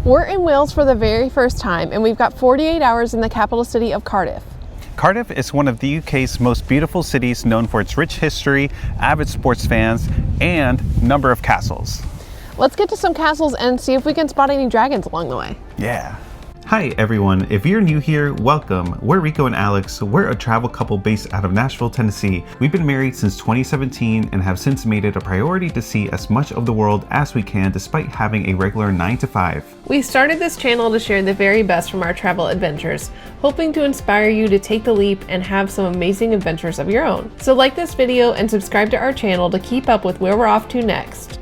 We're in Wales for the very first time, and we've got 48 hours in the capital city of Cardiff. Cardiff is one of the UK's most beautiful cities, known for its rich history, avid sports fans, and number of castles. Let's get to some castles and see if we can spot any dragons along the way. Yeah. Hi everyone, if you're new here, welcome. We're Rico and Alex. We're a travel couple based out of Nashville, Tennessee. We've been married since 2017 and have since made it a priority to see as much of the world as we can despite having a regular 9 to 5. We started this channel to share the very best from our travel adventures, hoping to inspire you to take the leap and have some amazing adventures of your own. So like this video and subscribe to our channel to keep up with where we're off to next.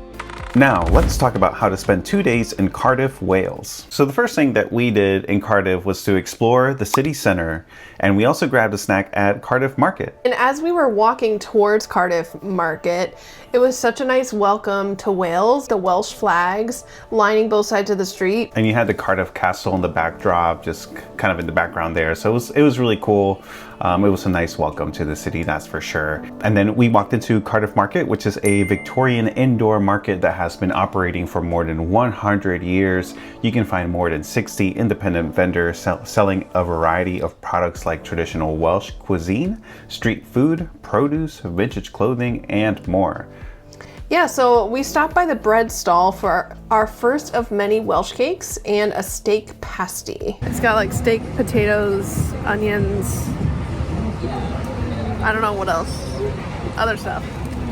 Now, let's talk about how to spend 2 days in Cardiff, Wales. So the first thing that we did in Cardiff was to explore the city center, and we also grabbed a snack at Cardiff Market. And as we were walking towards Cardiff Market, it was such a nice welcome to Wales, the Welsh flags lining both sides of the street. And you had the Cardiff Castle in the backdrop, just kind of in the background there. So it was really cool. It was a nice welcome to the city, that's for sure. And then we walked into Cardiff Market, which is a Victorian indoor market that has been operating for more than 100 years. You can find more than 60 independent vendors selling a variety of products like traditional Welsh cuisine, street food, produce, vintage clothing, and more. Yeah, so we stopped by the bread stall for our first of many Welsh cakes and a steak pasty. It's got like steak, potatoes, onions, I don't know what else, other stuff.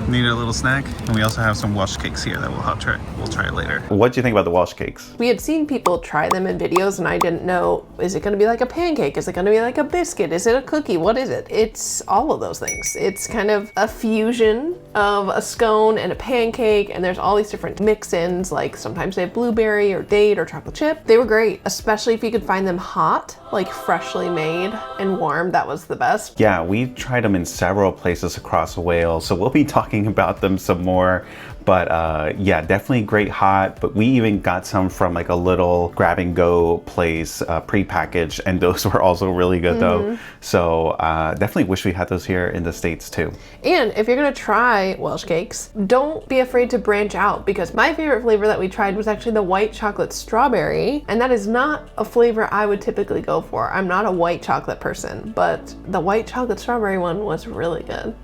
Need a little snack, and we also have some Welsh cakes here that we'll try it later. What do you think about the Welsh cakes? We had seen people try them in videos, and I didn't know, is it going to be like a pancake? Is it going to be like a biscuit? Is it a cookie? What is it? It's all of those things. It's kind of a fusion of a scone and a pancake, and there's all these different mix-ins, like sometimes they have blueberry or date or chocolate chip. They were great, especially if you could find them hot, like freshly made and warm. That was the best. Yeah, we've tried them in several places across Wales, so we'll be talking about them some more. But yeah, definitely great hot. But we even got some from like a little grab and go place, pre-packaged, and those were also really good though. So definitely wish we had those here in the States too. And if you're gonna try Welsh cakes, don't be afraid to branch out, because my favorite flavor that we tried was actually the white chocolate strawberry, and that is not a flavor I would typically go for. I'm not a white chocolate person, but the white chocolate strawberry one was really good.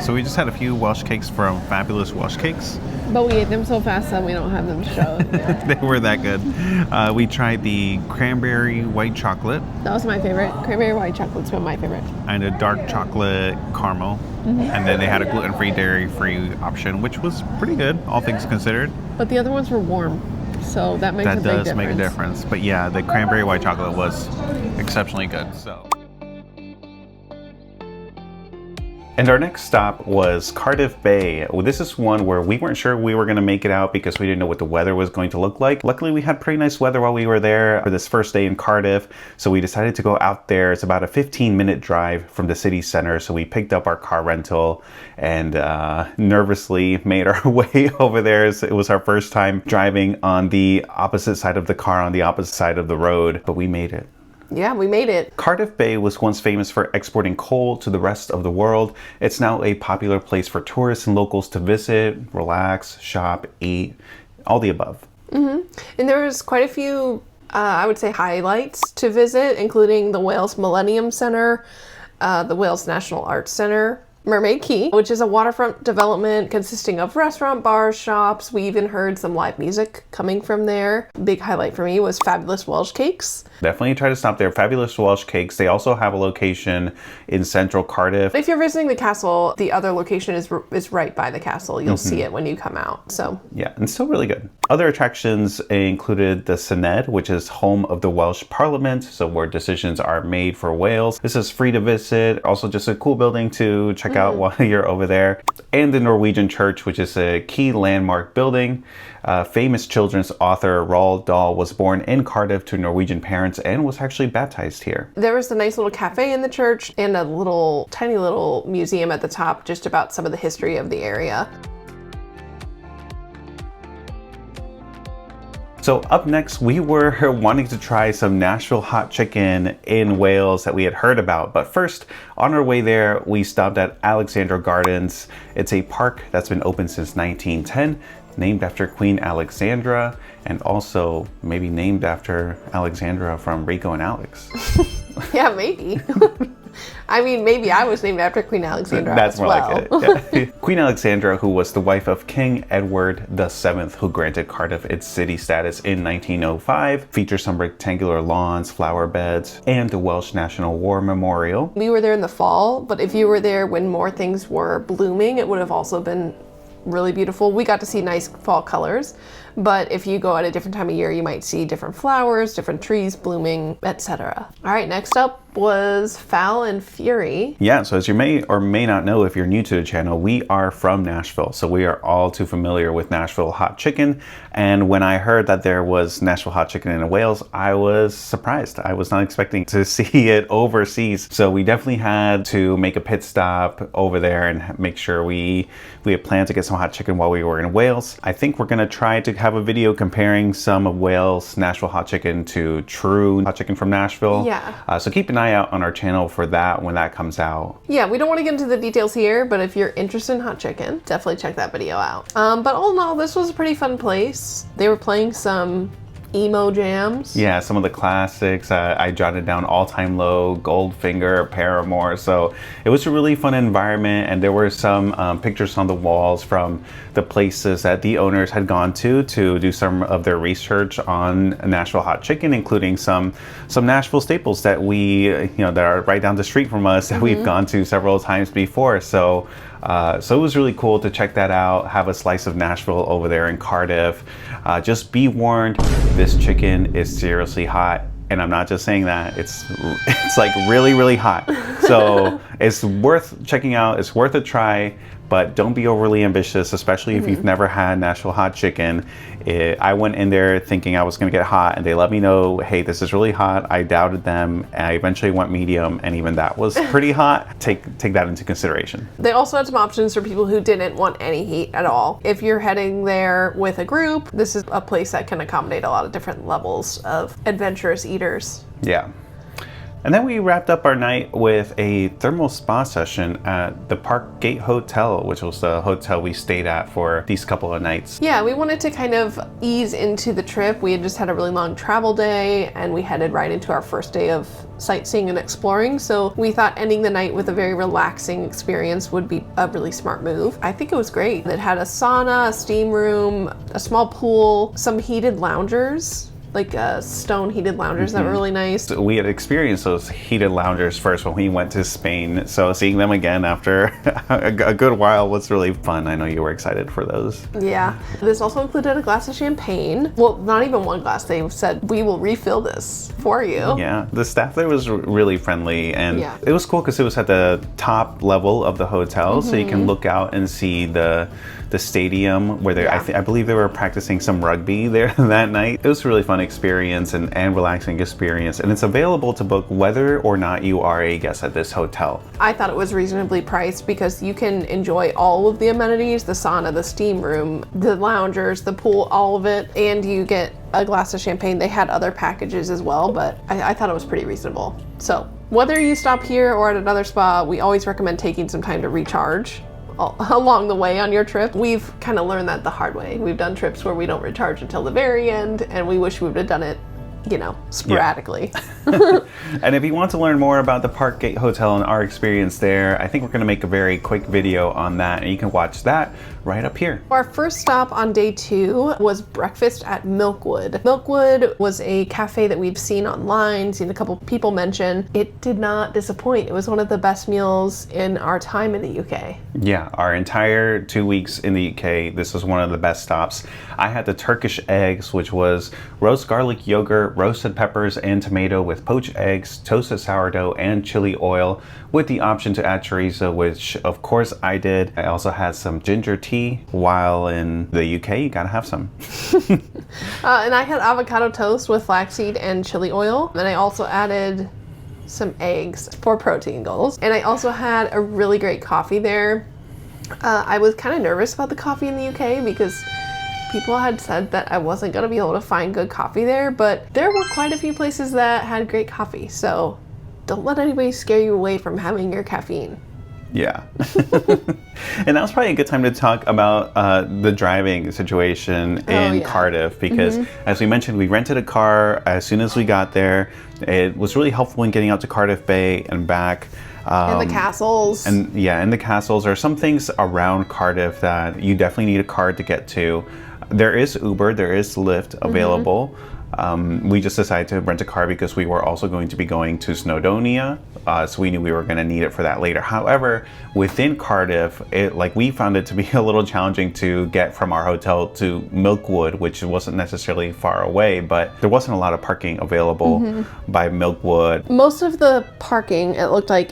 So we just had a few Welsh cakes from Fabulous Welsh Cakes. But we ate them so fast that we don't have them to show. They were that good. We tried the cranberry white chocolate. That was my favorite. Cranberry white chocolate's been my favorite. And a dark chocolate caramel. And then they had a gluten-free, dairy-free option, which was pretty good, all things considered. But the other ones were warm, so that makes a big difference. That does make a difference. But yeah, the cranberry white chocolate was exceptionally good. So. And our next stop was Cardiff Bay. Well, this is one where we weren't sure we were going to make it out because we didn't know what the weather was going to look like. Luckily, we had pretty nice weather while we were there for this first day in Cardiff. So we decided to go out there. It's about a 15-minute drive from the city center. So we picked up our car rental and nervously made our way over there. It was our first time driving on the opposite side of the car, on the opposite side of the road, but we made it. Yeah, we made it. Cardiff Bay was once famous for exporting coal to the rest of the world. It's now a popular place for tourists and locals to visit, relax, shop, eat, all the above. And there was quite a few, I would say, highlights to visit, including the Wales Millennium Center, the Wales National Arts Center, Mermaid Quay, which is a waterfront development consisting of restaurant, bars, shops. We even heard some live music coming from there. Big highlight for me was Fabulous Welsh Cakes. Definitely try to stop there. Fabulous Welsh Cakes. They also have a location in central Cardiff. If you're visiting the castle, the other location is right by the castle. You'll see it when you come out. So yeah, and still really good. Other attractions included the Senedd, which is home of the Welsh Parliament, so where decisions are made for Wales. This is free to visit. Also just a cool building to check out while you're over there. And the Norwegian Church, which is a key landmark building. Famous children's author Roald Dahl was born in Cardiff to Norwegian parents and was actually baptized here. There was a nice little cafe in the church and a little, tiny little museum at the top just about some of the history of the area. So up next, we were wanting to try some Nashville hot chicken in Wales that we had heard about. But first, on our way there, we stopped at Alexandra Gardens. It's a park that's been open since 1910, named after Queen Alexandra. and also maybe named after Alexandra from Rico and Alex. Yeah, maybe. I mean, maybe I was named after Queen Alexandra. That's as more well. like it. Yeah. Queen Alexandra, who was the wife of King Edward VII, who granted Cardiff its city status in 1905, features some rectangular lawns, flower beds, and the Welsh National War Memorial. We were there in the fall, but if you were there when more things were blooming, it would have also been really beautiful. We got to see nice fall colors, but if you go at a different time of year, you might see different flowers, different trees blooming, etc. All right, next up was Fowl and Fury. Yeah, so as you may or may not know, if you're new to the channel, we are from Nashville. So we are all too familiar with Nashville hot chicken. And when I heard that there was Nashville hot chicken in Wales, I was surprised. I was not expecting to see it overseas. So we definitely had to make a pit stop over there and make sure we had planned to get some hot chicken while we were in Wales. I think we're gonna try to have a video comparing some of Wales Nashville hot chicken to true hot chicken from Nashville. Yeah. So keep an eye out on our channel for that when that comes out. Yeah, we don't want to get into the details here, but if you're interested in hot chicken, definitely check that video out. But all in all, this was a pretty fun place. They were playing some emo jams. Yeah, some of the classics. I jotted down All Time Low, Goldfinger, Paramore. So it was a really fun environment, and there were some pictures on the walls from the places that the owners had gone to do some of their research on Nashville hot chicken, including some Nashville staples that that are right down the street from us that we've gone to several times before. So it was really cool to check that out, have a slice of Nashville over there in Cardiff. Just be warned, this chicken is seriously hot. And I'm not just saying that, it's like really, really hot. So it's worth checking out, it's worth a try, but don't be overly ambitious, especially if you've never had Nashville hot chicken. I went in there thinking I was gonna get hot, and they let me know, hey, this is really hot. I doubted them, and I eventually went medium, and even that was pretty hot. Take that into consideration. They also had some options for people who didn't want any heat at all. If you're heading there with a group, this is a place that can accommodate a lot of different levels of adventurous eaters. Yeah. And then we wrapped up our night with a thermal spa session at the Parkgate Hotel, which was the hotel we stayed at for these couple of nights. Yeah, we wanted to kind of ease into the trip. We had just had a really long travel day, and we headed right into our first day of sightseeing and exploring. So we thought ending the night with a very relaxing experience would be a really smart move. I think it was great. It had a sauna, a steam room, a small pool, some heated loungers, like stone heated loungers that were really nice. We had experienced those heated loungers first when we went to Spain, so seeing them again after a good while was really fun. I know you were excited for those. Yeah. This also included a glass of champagne. Well, not even one glass. They said, we will refill this for you. Yeah, the staff there was really friendly, and it was cool because it was at the top level of the hotel, so you can look out and see the stadium where they, I believe they were practicing some rugby there that night. It was a really fun experience and relaxing experience, and it's available to book whether or not you are a guest at this hotel. I thought it was reasonably priced because you can enjoy all of the amenities, the sauna, the steam room, the loungers, the pool, all of it, and you get a glass of champagne. They had other packages as well, but I thought it was pretty reasonable. So whether you stop here or at another spa, we always recommend taking some time to recharge along the way on your trip. We've kind of learned that the hard way. We've done trips where we don't recharge until the very end, and we wish we would have done it, sporadically. And if you want to learn more about the Parkgate Hotel and our experience there, I think we're going to make a very quick video on that, and you can watch that right up here. Our first stop on day 2 was breakfast at Milkwood. Milkwood was a cafe that we've seen online, seen a couple people mention. It did not disappoint. It was one of the best meals in our time in the UK. Yeah, our entire 2 weeks in the UK, this was one of the best stops. I had the Turkish eggs, which was roast garlic yogurt, roasted peppers and tomato with poached eggs, toasted sourdough, and chili oil, with the option to add chorizo, which of course I did. I also had some ginger tea. While in the UK, you gotta have some. And I had avocado toast with flaxseed and chili oil. And I also added some eggs for protein goals. And I also had a really great coffee there. I was kind of nervous about the coffee in the UK because people had said that I wasn't going to be able to find good coffee there, but there were quite a few places that had great coffee. So don't let anybody scare you away from having your caffeine. Yeah. And that was probably a good time to talk about the driving situation in Cardiff, because as we mentioned, we rented a car as soon as we got there. It was really helpful in getting out to Cardiff Bay and back. And the castles. And the castles. There are some things around Cardiff that you definitely need a car to get to. There is Uber, there is Lyft available. We just decided to rent a car because we were also going to be going to Snowdonia, so we knew we were going to need it for that later. However, within Cardiff, we found it to be a little challenging to get from our hotel to Milkwood, which wasn't necessarily far away, but there wasn't a lot of parking available by Milkwood. Most of the parking, it looked like,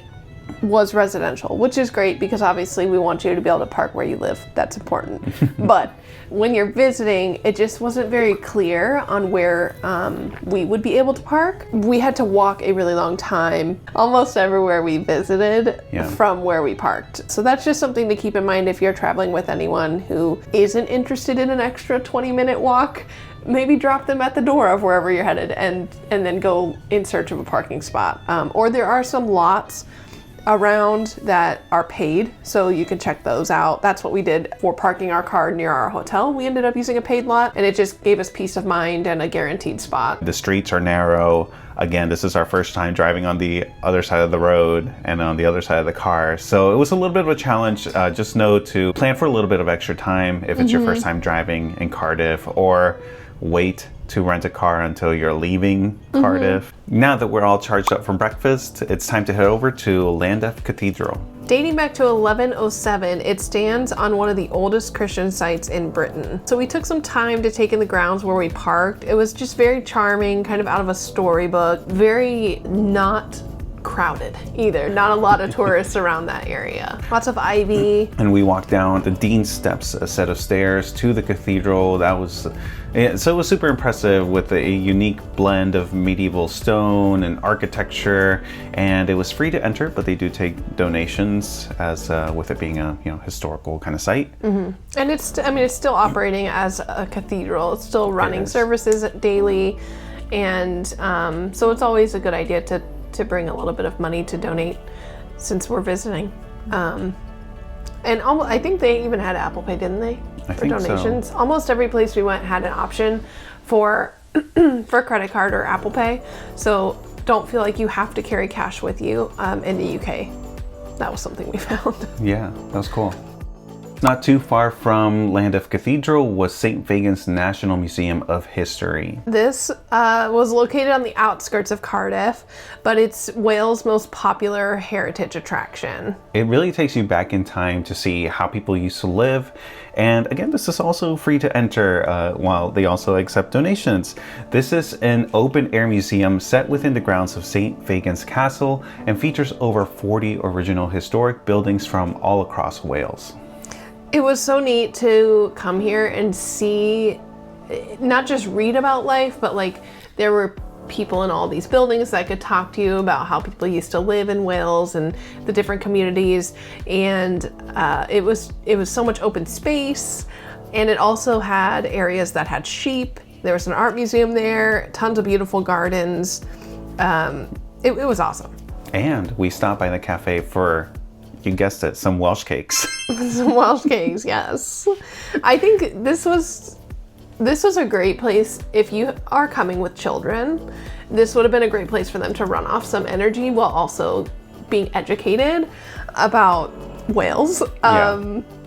was residential, which is great because obviously we want you to be able to park where you live. That's important. But when you're visiting, it just wasn't very clear on where we would be able to park. We had to walk a really long time almost everywhere we visited from where we parked. So that's just something to keep in mind if you're traveling with anyone who isn't interested in an extra 20-minute walk. Maybe drop them at the door of wherever you're headed and then go in search of a parking spot. Or there are some lots around that are paid, so you can check those out. That's what we did for parking our car near our hotel. We ended up using a paid lot, and it just gave us peace of mind and a guaranteed spot. The streets are narrow. Again, this is our first time driving on the other side of the road and on the other side of the car. So it was a little bit of a challenge. Just know to plan for a little bit of extra time if it's your first time driving in Cardiff, or wait to rent a car until you're leaving Cardiff. Now that we're all charged up from breakfast, it's time to head over to Llandaff Cathedral. Dating back to 1107, it stands on one of the oldest Christian sites in Britain. So we took some time to take in the grounds where we parked. It was just very charming, kind of out of a storybook, very not crowded either. Not a lot of tourists around that area. Lots of ivy. And we walked down the Dean's Steps, a set of stairs to the cathedral. So it was super impressive with a unique blend of medieval stone and architecture, and it was free to enter, but they do take donations, as with it being a historical kind of site. And it's still operating as a cathedral. It's still running services daily, and so it's always a good idea to bring a little bit of money to donate since we're visiting. And I think they even had Apple Pay, didn't they? For donations. So. Almost every place we went had an option for credit card or Apple Pay. So don't feel like you have to carry cash with you in the UK. That was something we found. Yeah, that was cool. Not too far from Llandaff Cathedral was St. Fagans National Museum of History. This was located on the outskirts of Cardiff, but it's Wales' most popular heritage attraction. It really takes you back in time to see how people used to live. And again, this is also free to enter, while they also accept donations. This is an open-air museum set within the grounds of St. Fagans Castle and features over 40 original historic buildings from all across Wales. It was so neat to come here and see, not just read about life, but there were people in all these buildings that could talk to you about how people used to live in Wales and the different communities. And it was so much open space, and it also had areas that had sheep. There was an art museum there, tons of beautiful gardens. It was awesome. And we stopped by the cafe for, you guessed it, some Welsh cakes. Some Welsh cakes, yes. I think this was a great place if you are coming with children. This would have been a great place for them to run off some energy while also being educated about Wales.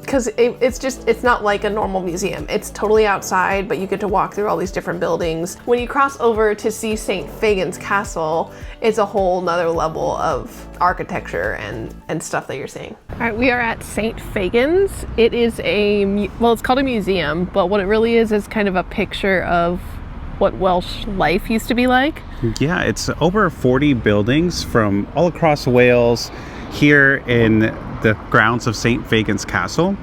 Because it's not like a normal museum. It's totally outside, but you get to walk through all these different buildings. When you cross over to see St. Fagans Castle, it's a whole nother level of architecture and stuff that you're seeing. All right, we are at St. Fagans. It is it's called a museum, but what it really is kind of a picture of what Welsh life used to be like. Yeah, it's over 40 buildings from all across Wales here in the grounds of St. Fagans Castle.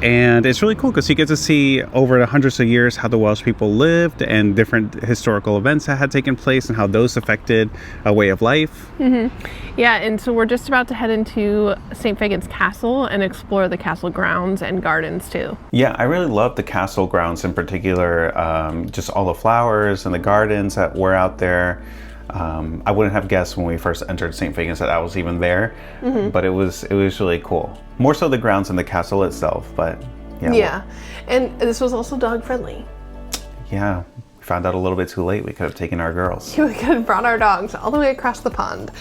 And it's really cool because you get to see over the hundreds of years how the Welsh people lived and different historical events that had taken place and how those affected a way of life. Yeah, and so we're just about to head into St. Fagans Castle and explore the castle grounds and gardens too. Yeah, I really love the castle grounds in particular, just all the flowers and the gardens that were out there. I wouldn't have guessed when we first entered St. Fagans that I was even there, but it was really cool. More so the grounds than the castle itself, but yeah. And this was also dog friendly. Yeah, we found out a little bit too late. We could have taken our girls. We could have brought our dogs all the way across the pond.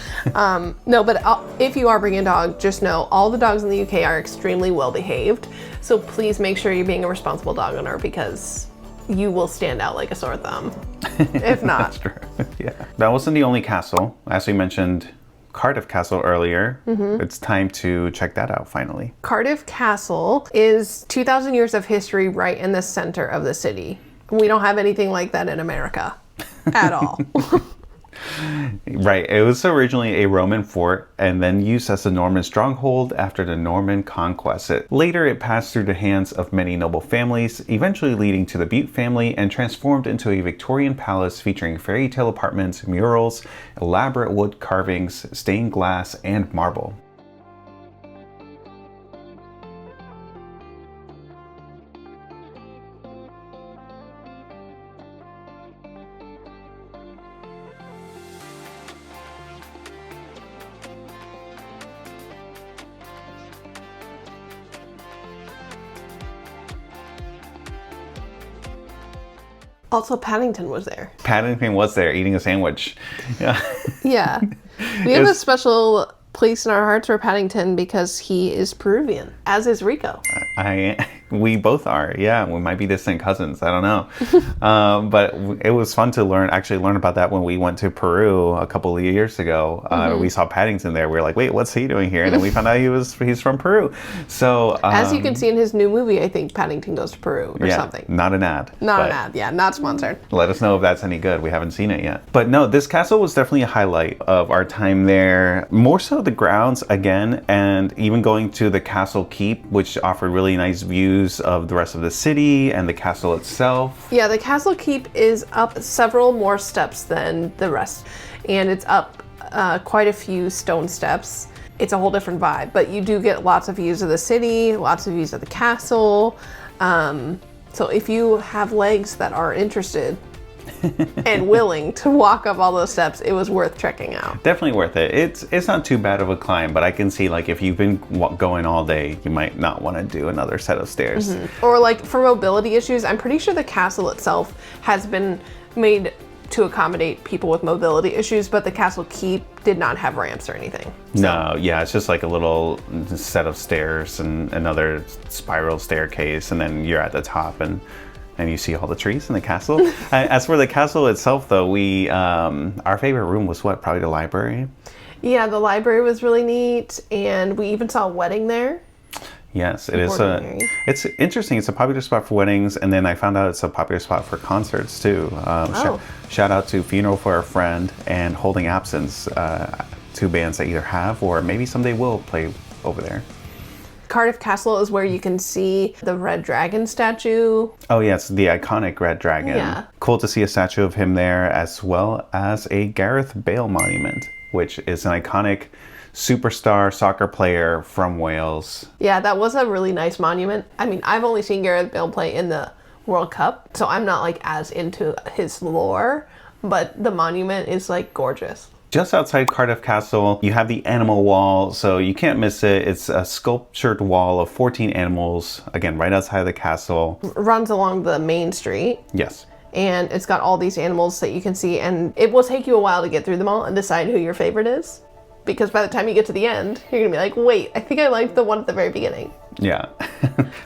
No, but if you are bringing a dog, just know all the dogs in the UK are extremely well behaved. So please make sure you're being a responsible dog owner, because you will stand out like a sore thumb if not. That's true. Yeah. That wasn't the only castle. As we mentioned, Cardiff Castle earlier. It's time to check that out finally. Cardiff Castle is 2,000 years of history right in the center of the city. We don't have anything like that in America at all. Right. It was originally a Roman fort and then used as a Norman stronghold after the Norman conquest. Later, it passed through the hands of many noble families, eventually leading to the Bute family, and transformed into a Victorian palace featuring fairy tale apartments, murals, elaborate wood carvings, stained glass, and marble. Also, Paddington was there. Paddington was there eating a sandwich. Yeah. Yeah. We have a special place in our hearts for Paddington because he is Peruvian, as is Rico. We both are. Yeah, we might be distant cousins. I don't know. But it was fun to learn about that when we went to Peru a couple of years ago. We saw Paddington there. We were like, wait, what's he doing here? And then we found out he's from Peru. So as you can see in his new movie, I think Paddington goes to Peru or something. Not an ad. Not an ad. Yeah, not sponsored. Let us know if that's any good. We haven't seen it yet. But no, this castle was definitely a highlight of our time there. More so the grounds again, and even going to the castle keep, which offered really nice views of the rest of the city and the castle itself. Yeah, the castle keep is up several more steps than the rest, and it's up quite a few stone steps. It's a whole different vibe, but you do get lots of views of the city, lots of views of the castle. So if you have legs that are interested and willing to walk up all those steps, it was worth checking out. Definitely worth it. It's not too bad of a climb, but I can see, like, if you've been going all day, you might not want to do another set of stairs. Or like for mobility issues, I'm pretty sure the castle itself has been made to accommodate people with mobility issues, but the castle keep did not have ramps or anything. So. No, yeah, it's just like a little set of stairs and another spiral staircase, and then you're at the top and you see all the trees in the castle. As for the castle itself, though, we our favorite room was probably the library. Yeah, the library was really neat, and we even saw a wedding there. Yes, it is. It's interesting. It's a popular spot for weddings, and then I found out it's a popular spot for concerts too. Shout out to Funeral for a Friend and Holding Absence, two bands that either have or maybe someday will play over there. Cardiff Castle is where you can see the Red Dragon statue. Oh yes, the iconic Red Dragon. Yeah. Cool to see a statue of him there, as well as a Gareth Bale monument, which is an iconic superstar soccer player from Wales. Yeah, that was a really nice monument. I mean, I've only seen Gareth Bale play in the World Cup, so I'm not like as into his lore, but the monument is like gorgeous. Just outside Cardiff Castle, you have the animal wall, so you can't miss it. It's a sculptured wall of 14 animals, again, right outside of the castle. Runs along the main street. Yes. And it's got all these animals that you can see, and it will take you a while to get through them all and decide who your favorite is. Because by the time you get to the end, you're gonna be like, wait, I think I liked the one at the very beginning. Yeah.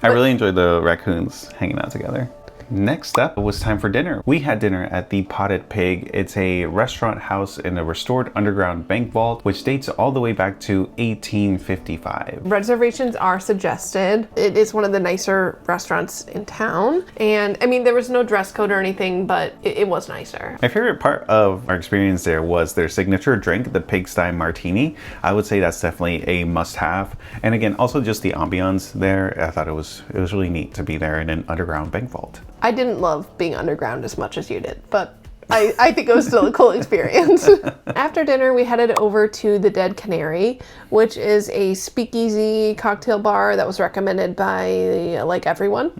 I really enjoyed the raccoons hanging out together. Next up was time for dinner. We had dinner at the Potted Pig. It's a restaurant house in a restored underground bank vault, which dates all the way back to 1855. Reservations are suggested. It is one of the nicer restaurants in town. And I mean, there was no dress code or anything, but it was nicer. My favorite part of our experience there was their signature drink, the Pigsty Martini. I would say that's definitely a must-have. And again, also just the ambiance there. I thought it was really neat to be there in an underground bank vault. I didn't love being underground as much as you did, but I think it was still a cool experience. After dinner, we headed over to the Dead Canary, which is a speakeasy cocktail bar that was recommended by like everyone.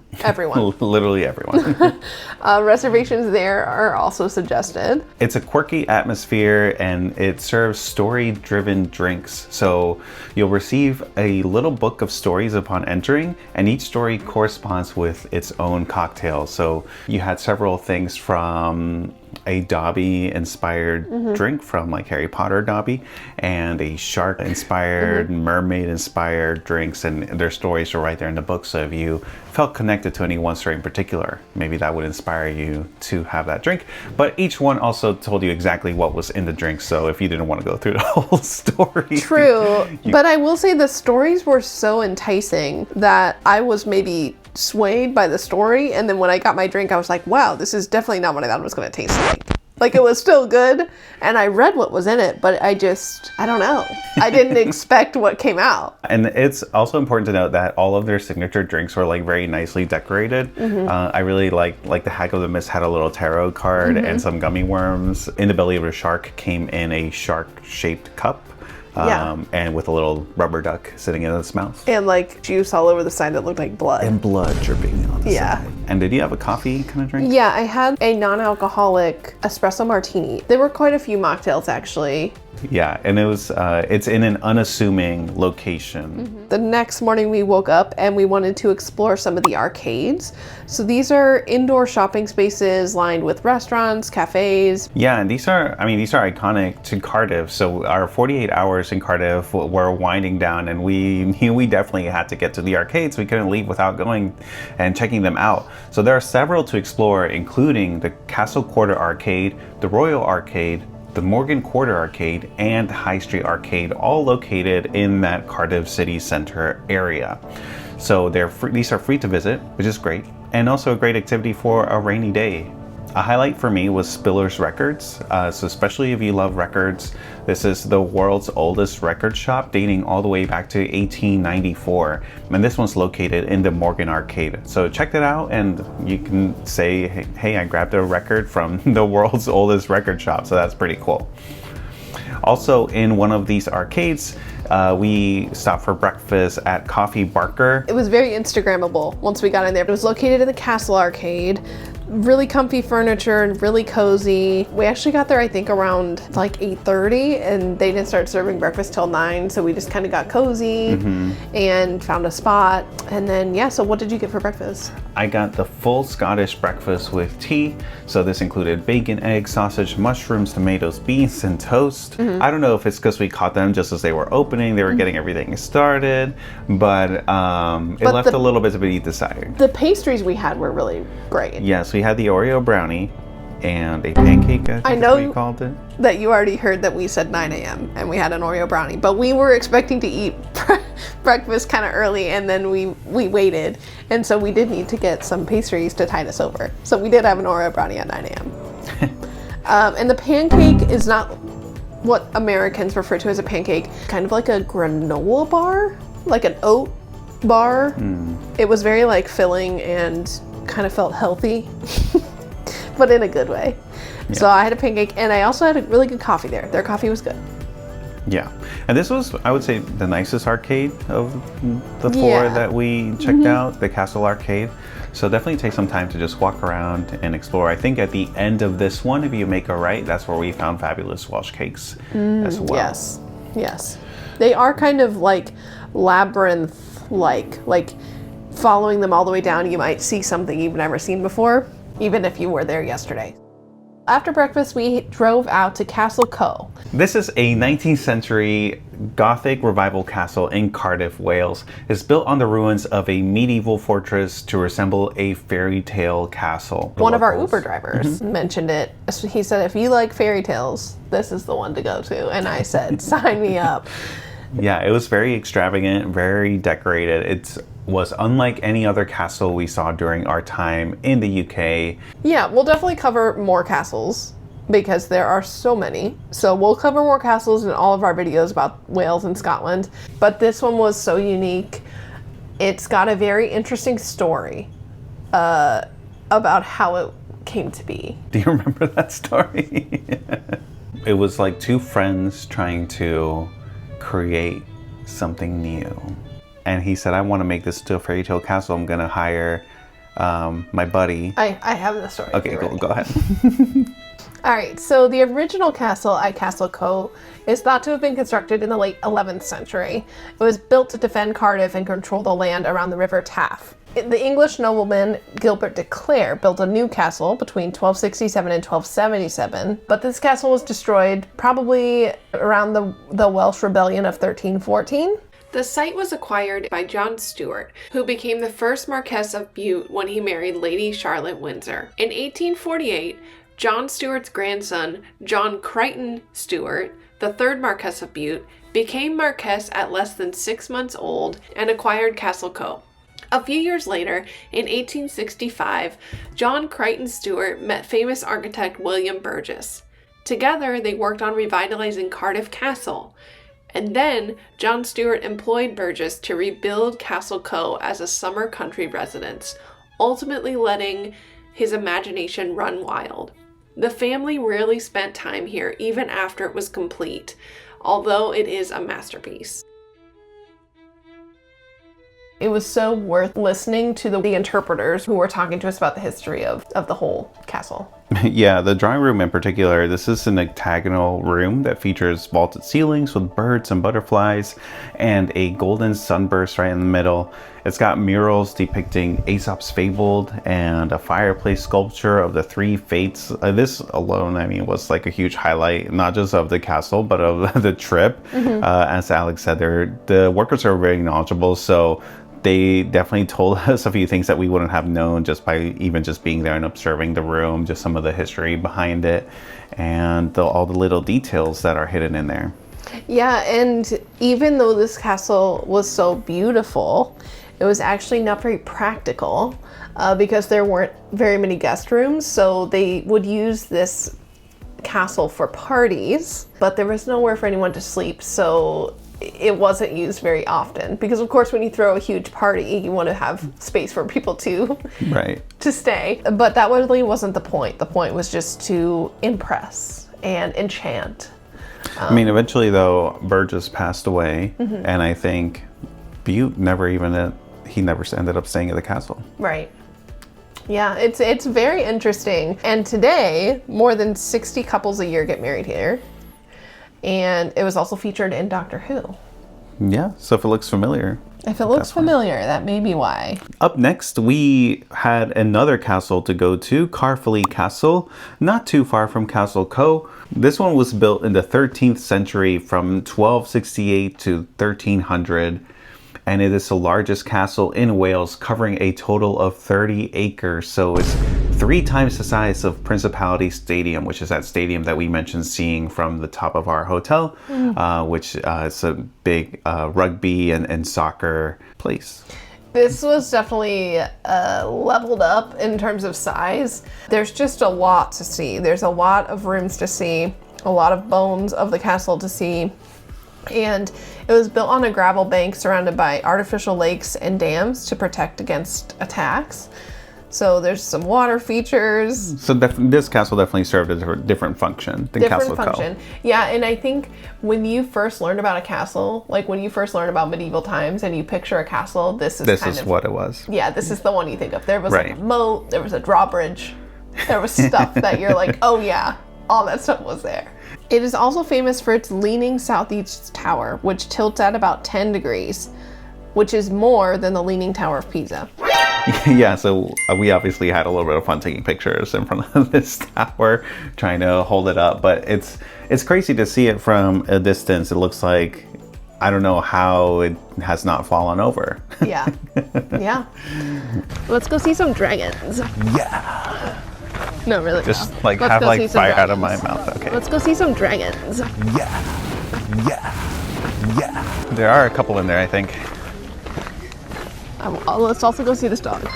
Literally everyone. Reservations there are also suggested. It's a quirky atmosphere and it serves story-driven drinks. So you'll receive a little book of stories upon entering, and each story corresponds with its own cocktail. So you had several things from a Dobby inspired drink from like Harry Potter Dobby, and a shark inspired, mermaid inspired drinks, and their stories are right there in the book. So if you felt connected to any one story in particular, maybe that would inspire you to have that drink. But each one also told you exactly what was in the drink, so if you didn't want to go through the whole story. True. But I will say the stories were so enticing that I was maybe swayed by the story, and then when I got my drink I was like, wow, this is definitely not what I thought it was going to taste like. Like, it was still good, and I read what was in it, but I don't know. I didn't expect what came out. And it's also important to note that all of their signature drinks were like very nicely decorated. I really like the Hag of the Mist had a little tarot card and some gummy worms. In the Belly of a Shark came in a shark-shaped cup. And with a little rubber duck sitting in its mouth. And like juice all over the side that looked like blood. And blood dripping on the side. And did you have a coffee kind of drink? Yeah, I had a non-alcoholic espresso martini. There were quite a few mocktails actually. Yeah, and it was it's in an unassuming location. The next morning we woke up and we wanted to explore some of the arcades. So these are indoor shopping spaces lined with restaurants, cafes. Yeah, and these are iconic to Cardiff. So our 48 hours in Cardiff were winding down, and we definitely had to get to the arcades. We couldn't leave without going and checking them out. So there are several to explore, including the Castle Quarter Arcade, the Royal Arcade, the Morgan Quarter Arcade, and High Street Arcade, all located in that Cardiff city center area. So these are free to visit, which is great, and also a great activity for a rainy day. A highlight for me was Spiller's Records. So especially if you love records, this is the world's oldest record shop, dating all the way back to 1894. And this one's located in the Morgan Arcade. So check it out and you can say, hey, I grabbed a record from the world's oldest record shop. So that's pretty cool. Also in one of these arcades, we stopped for breakfast at Coffee Barker. It was very Instagrammable once we got in there. It was located in the Castle Arcade. Really comfy furniture and really cozy. We actually got there I think around like 8:30, and they didn't start serving breakfast till 9, so we just kind of got cozy and found a spot. And then so what did you get for breakfast? I got the full Scottish breakfast with tea. So this included bacon, egg, sausage, mushrooms, tomatoes, beans, and toast. I don't know if it's because we caught them just as they were opening, they were getting everything started, but it left a little bit to be desired. The pastries we had were really great. Yes, we had the Oreo brownie and a pancake, I think we called it. That you already heard that we said 9 a.m. and we had an Oreo brownie, but we were expecting to eat breakfast kind of early, and then we waited, and so we did need to get some pastries to tide us over. So we did have an Oreo brownie at 9 a.m. And the pancake is not what Americans refer to as a pancake, kind of like a granola bar, like an oat bar. It was very like filling and kind of felt healthy, but in a good way. So I had a pancake, and I also had a really good coffee there. Their coffee was good. Yeah, and this was, I would say, the nicest arcade of the four that we checked out, the Castle Arcade. So definitely take some time to just walk around and explore. I think at the end of this one, if you make a right, that's where we found fabulous Welsh Cakes as well. Yes. They are kind of like labyrinth-like. Like following them all the way down, you might see something you've never seen before, even if you were there yesterday. After breakfast, we drove out to Castle Coch. This is a 19th century Gothic revival castle in Cardiff, Wales. It's built on the ruins of a medieval fortress to resemble a fairy tale castle. One of our Uber drivers mentioned it. He said, if you like fairy tales, this is the one to go to. And I said, sign me up. Yeah, it was very extravagant, very decorated. It was unlike any other castle we saw during our time in the UK. Yeah, we'll definitely cover more castles because there are so many. So we'll cover more castles in all of our videos about Wales and Scotland. But this one was so unique. It's got a very interesting story about how it came to be. Do you remember that story? It was like two friends trying to create something new. And he said, I want to make this into a fairy tale castle. I'm going to hire my buddy. I have the story. Okay, cool. Go ahead. All right, so the original castle at Castle Coch is thought to have been constructed in the late 11th century. It was built to defend Cardiff and control the land around the River Taff. The English nobleman Gilbert de Clare built a new castle between 1267 and 1277, but this castle was destroyed probably around the Welsh Rebellion of 1314. The site was acquired by John Stuart, who became the first Marquess of Bute when he married Lady Charlotte Windsor. In 1848, John Stuart's grandson, John Crichton Stuart, the third Marquess of Bute, became Marquess at less than 6 months old and acquired Castle Coch. A few years later, in 1865, John Crichton Stuart met famous architect William Burgess. Together, they worked on revitalizing Cardiff Castle. And then, John Stuart employed Burgess to rebuild Castle Coch as a summer country residence, ultimately letting his imagination run wild. The family rarely spent time here even after it was complete, although it is a masterpiece. It was so worth listening to the interpreters who were talking to us about the history of the whole castle. Yeah, the drawing room in particular, this is an octagonal room that features vaulted ceilings with birds and butterflies and a golden sunburst right in the middle. It's got murals depicting Aesop's Fabled and a fireplace sculpture of the three fates. This alone, I mean, was like a huge highlight, not just of the castle, but of the trip. As Alex said, the workers are very knowledgeable, so they definitely told us a few things that we wouldn't have known just by even just being there and observing the room, just some of the history behind it, and all the little details that are hidden in there. Yeah, and even though this castle was so beautiful, it was actually not very practical because there weren't very many guest rooms, so they would use this castle for parties, but there was nowhere for anyone to sleep, so it wasn't used very often because of course when you throw a huge party you want to have space for people to stay, but that really wasn't the point. The point was just to impress and enchant. I mean, eventually though, Burgess passed away, and I think Bute never ended up staying at the castle. Right. Yeah, it's very interesting, and today more than 60 couples a year get married here. And it was also featured in Doctor Who. Yeah, so if it looks familiar. If it looks familiar, that may be why. Up next, we had another castle to go to, Caerphilly Castle, not too far from Castle Coch. This one was built in the 13th century from 1268 to 1300. And it is the largest castle in Wales, covering a total of 30 acres. So it's 3 times the size of Principality Stadium, which is that stadium that we mentioned seeing from the top of our hotel, which is a big rugby and soccer place. This was definitely leveled up in terms of size. There's just a lot to see. There's a lot of rooms to see, a lot of bones of the castle to see. And it was built on a gravel bank surrounded by artificial lakes and dams to protect against attacks. So there's some water features. So this castle definitely served a different function than Castle Coch. Yeah, and I think when you first learn about a castle, like when you first learn about medieval times and you picture a castle, this is what it was. Yeah, this is the one you think of. There was like a moat, there was a drawbridge, there was stuff that you're like, oh yeah, all that stuff was there. It is also famous for its leaning southeast tower, which tilts at about 10 degrees, which is more than the Leaning Tower of Pisa. Yeah, so we obviously had a little bit of fun taking pictures in front of this tower, trying to hold it up, but it's crazy to see it from a distance. It looks like, I don't know how it has not fallen over. Yeah, yeah. Let's go see some dragons. Yeah. No, really. Just like have like fire out of my mouth. Okay. Let's go see some dragons. Yeah. Yeah. Yeah. There are a couple in there, I think. Let's also go see this dog.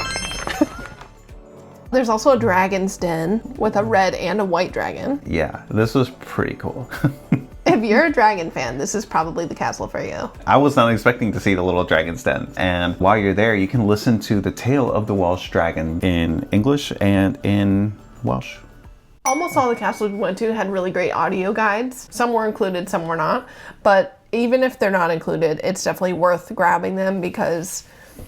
There's also a dragon's den with a red and a white dragon. Yeah, this was pretty cool. If you're a dragon fan, this is probably the castle for you. I was not expecting to see the little dragon's den. And while you're there, you can listen to the tale of the Welsh dragon in English and in Welsh. Almost all the castles we went to had really great audio guides. Some were included, some were not. But even if they're not included, it's definitely worth grabbing them because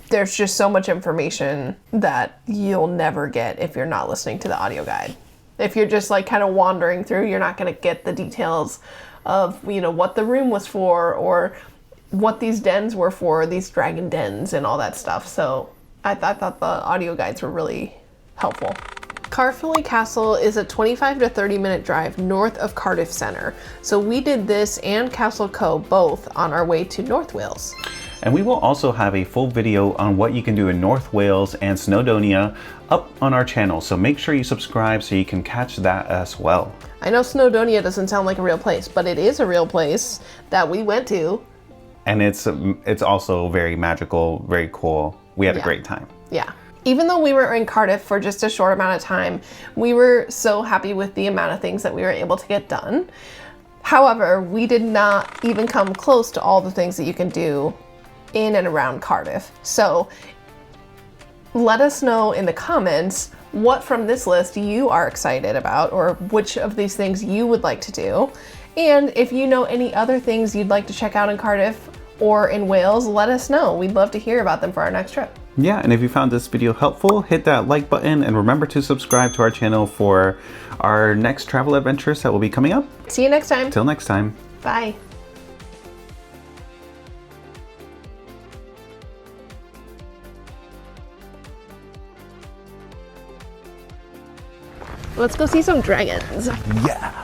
there's just so much information that you'll never get if you're not listening to the audio guide. If you're just like kind of wandering through, you're not going to get the details of, you know, what the room was for or what these dens were for, these dragon dens and all that stuff. So I thought the audio guides were really helpful. Caerphilly Castle is a 25 to 30 minute drive north of Cardiff Centre. So we did this and Castle Cove both on our way to North Wales. And we will also have a full video on what you can do in North Wales and Snowdonia up on our channel. So make sure you subscribe so you can catch that as well. I know Snowdonia doesn't sound like a real place, but it is a real place that we went to. And it's also very magical, very cool. We had a great time. Yeah. Even though we were in Cardiff for just a short amount of time, we were so happy with the amount of things that we were able to get done. However, we did not even come close to all the things that you can do in and around Cardiff. So let us know in the comments what from this list you are excited about or which of these things you would like to do. And if you know any other things you'd like to check out in Cardiff or in Wales, let us know. We'd love to hear about them for our next trip. Yeah, and if you found this video helpful, hit that like button and remember to subscribe to our channel for our next travel adventures that will be coming up. See you next time. Till next time. Bye. Let's go see some dragons. Yeah.